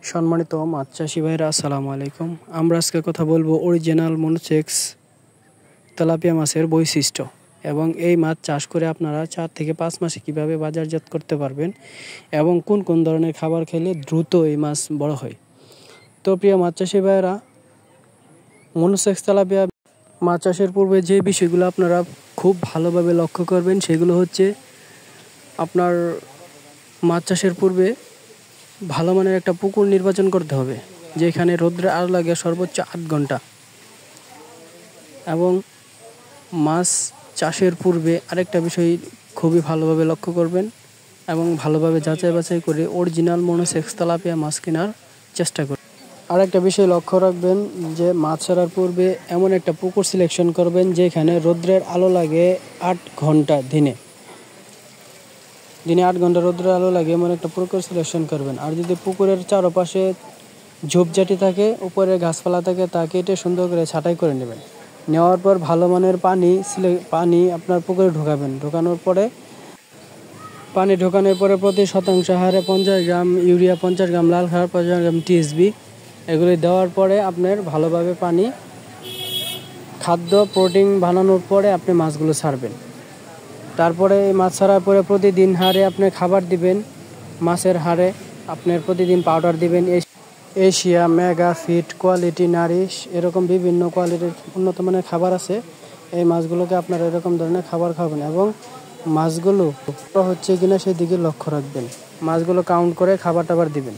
সম্মানিত মাছ চাষি ভাইরা আসসালামু আলাইকুম। আমরা আজকে কথা বলবো অরিজিনাল মনোসেক্স তেলাপিয়া মাছের বৈশিষ্ট্য এবং এই মাছ চাষ করে আপনারা 4 থেকে 5 মাসে কিভাবে বাজারজাত করতে পারবেন এবং কোন কোন ধরনের খাবার খেলে দ্রুত এই মাছ বড় হয়। তো প্রিয় মাছ চাষি ভাইরা, মনোসেক্স তেলাপিয়া মাছ চাষের পূর্বে যে বিষয়গুলো আপনারা খুব ভালোভাবে লক্ষ্য করবেন সেগুলো হচ্ছে, আপনার মাছ চাষের পূর্বে ভালো মানের একটা পুকুর নির্বাচন করতে হবে, যেখানে রৌদ্রের আলো লাগে সর্বোচ্চ 8 ঘন্টা। এবং মাছ চাষের পূর্বে আরেকটা বিষয় খুবই ভালোভাবে লক্ষ্য করবেন এবং ভালোভাবে যাচাই বাছাই করে অরিজিনাল মনোসেক্স তেলাপিয়া মাছ কেনার চেষ্টা করবেন। আরেকটা বিষয় লক্ষ্য রাখবেন যে মাছ ছাড়ার পূর্বে এমন একটা পুকুর সিলেকশন করবেন যেখানে রৌদ্রের আলো লাগে 8 ঘন্টা, দিনে 8 ঘন্টা রৌদ্রের আলো লাগে এমন একটা পুকুর সিলেকশন করবেন। আর যদি পুকুরের চারপাশে ঝোপঝাটি থাকে, উপরে গাছপালা থাকে, তা কেটে সুন্দর করে ছাঁটাই করে নেবেন। নেওয়ার পর ভালো মানের পানি আপনার পুকুরে ঢোকাবেন। ঢোকানোর পরে প্রতি শতাংশ হারে 50 গ্রাম ইউরিয়া, 50 গ্রাম লাল সার, 50 গ্রাম টিএসবি এগুলি দেওয়ার পরে আপনার ভালোভাবে পানি, খাদ্য, প্রোটিন বানানোর পরে আপনি মাছগুলো ছাড়বেন। তারপরে এই মাছ ছাড়ার পরে প্রতিদিন হারে আপনি খাবার দিবেন। মাছের হারে আপনার প্রতিদিন পাউডার দিবেন। Asia, Mega, Fit, quality, nourish, এরকম বিভিন্ন কোয়ালিটির উন্নত মানের খাবার আছে। এই মাছগুলোকে আপনারা এরকম ধরনের খাবার খাবেন এবং মাছগুলো হচ্ছে কিনা সেদিকে লক্ষ্য রাখবেন। মাছগুলো কাউন্ট করে খাবার টাবার দিবেন।